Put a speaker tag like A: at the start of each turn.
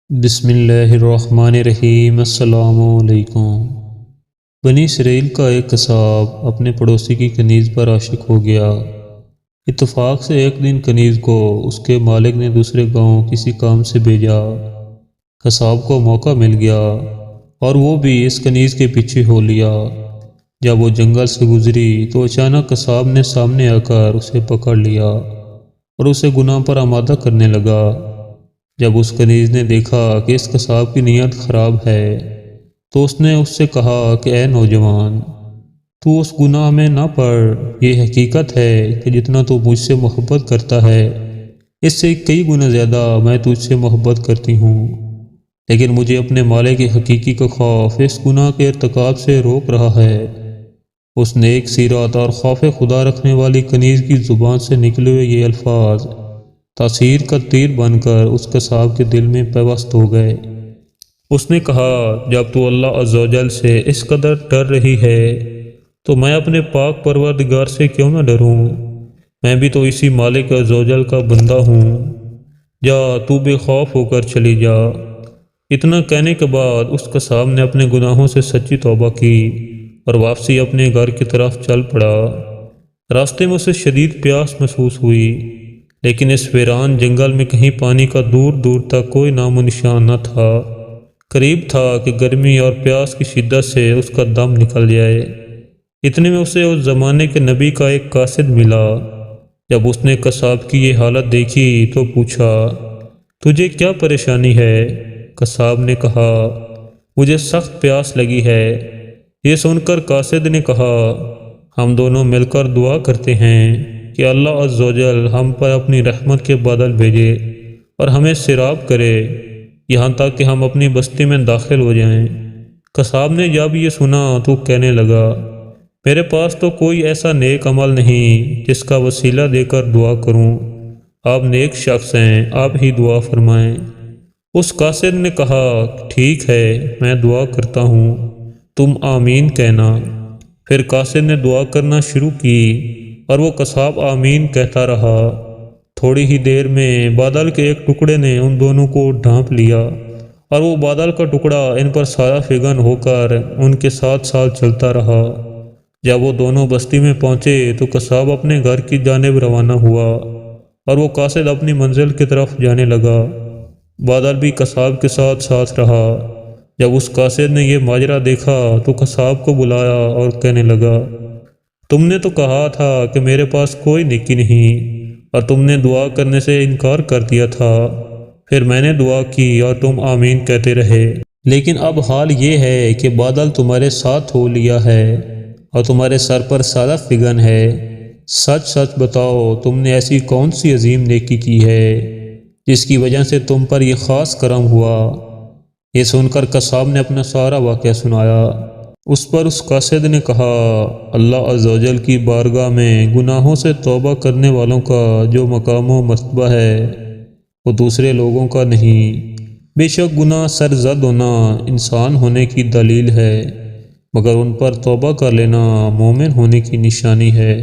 A: بسم اللہ الرحمن الرحیم۔ السلام علیکم۔ بنی اسرائیل کا ایک قصاب اپنے پڑوسی کی کنیز پر عاشق ہو گیا۔ اتفاق سے ایک دن کنیز کو اس کے مالک نے دوسرے گاؤں کسی کام سے بھیجا۔ قصاب کو موقع مل گیا اور وہ بھی اس کنیز کے پیچھے ہو لیا۔ جب وہ جنگل سے گزری تو اچانک قصاب نے سامنے آ کر اسے پکڑ لیا اور اسے گناہ پر آمادہ کرنے لگا۔ جب اس کنیز نے دیکھا کہ اس قصاب کی نیت خراب ہے تو اس نے اس سے کہا کہ اے نوجوان، تو اس گناہ میں نہ پڑ۔ یہ حقیقت ہے کہ جتنا تو مجھ سے محبت کرتا ہے اس سے کئی گنا زیادہ میں تجھ سے محبت کرتی ہوں، لیکن مجھے اپنے مالک کی حقیقی کا خوف اس گناہ کے ارتکاب سے روک رہا ہے۔ اس نیک سیرت اور خوف خدا رکھنے والی کنیز کی زبان سے نکلے ہوئے یہ الفاظ تاثیر کا تیر بن کر اس قصاب کے دل میں پیوست ہو گئے۔ اس نے کہا، جب تو اللہ عز و جل سے اس قدر ڈر رہی ہے تو میں اپنے پاک پروردگار سے کیوں نہ ڈروں؟ میں بھی تو اسی مالک عز و جل کا بندہ ہوں۔ جا، تو بے خوف ہو کر چلی جا۔ اتنا کہنے کے بعد اس قصاب نے اپنے گناہوں سے سچی توبہ کی اور واپسی اپنے گھر کی طرف چل پڑا۔ راستے میں اسے شدید پیاس محسوس ہوئی، لیکن اس ویران جنگل میں کہیں پانی کا دور دور تک کوئی نام و نشان نہ تھا۔ قریب تھا کہ گرمی اور پیاس کی شدت سے اس کا دم نکل جائے۔ اتنے میں اسے اس زمانے کے نبی کا ایک قاصد ملا۔ جب اس نے قصاب کی یہ حالت دیکھی تو پوچھا، تجھے کیا پریشانی ہے؟ قصاب نے کہا، مجھے سخت پیاس لگی ہے۔ یہ سن کر قاصد نے کہا، ہم دونوں مل کر دعا کرتے ہیں کہ اللہ عز و جل ہم پر اپنی رحمت کے بادل بھیجے اور ہمیں سیراب کرے یہاں تک کہ ہم اپنی بستی میں داخل ہو جائیں۔ قصاب نے جب یہ سنا تو کہنے لگا، میرے پاس تو کوئی ایسا نیک عمل نہیں جس کا وسیلہ دے کر دعا کروں۔ آپ نیک شخص ہیں، آپ ہی دعا فرمائیں۔ اس قاصد نے کہا، ٹھیک ہے، میں دعا کرتا ہوں، تم آمین کہنا۔ پھر قاصد نے دعا کرنا شروع کی اور وہ قصاب آمین کہتا رہا۔ تھوڑی ہی دیر میں بادل کے ایک ٹکڑے نے ان دونوں کو ڈھانپ لیا اور وہ بادل کا ٹکڑا ان پر سایہ فگن ہو کر ان کے ساتھ ساتھ چلتا رہا۔ جب وہ دونوں بستی میں پہنچے تو قصاب اپنے گھر کی جانب روانہ ہوا اور وہ قاصد اپنی منزل کی طرف جانے لگا۔ بادل بھی قصاب کے ساتھ ساتھ رہا۔ جب اس قاصد نے یہ ماجرا دیکھا تو قصاب کو بلایا اور کہنے لگا، تم نے تو کہا تھا کہ میرے پاس کوئی نیکی نہیں اور تم نے دعا کرنے سے انکار کر دیا تھا۔ پھر میں نے دعا کی اور تم آمین کہتے رہے، لیکن اب حال یہ ہے کہ بادل تمہارے ساتھ ہو لیا ہے اور تمہارے سر پر سایہ فگن ہے۔ سچ سچ بتاؤ، تم نے ایسی کون سی عظیم نیکی کی ہے جس کی وجہ سے تم پر یہ خاص کرم ہوا؟ یہ سن کر قصاب نے اپنا سارا واقعہ سنایا۔ اس پر اس قاصد نے کہا، اللہ عز و جل کی بارگاہ میں گناہوں سے توبہ کرنے والوں کا جو مقام و مرتبہ ہے وہ دوسرے لوگوں کا نہیں۔ بے شک گناہ سرزد ہونا انسان ہونے کی دلیل ہے، مگر ان پر توبہ کر لینا مومن ہونے کی نشانی ہے۔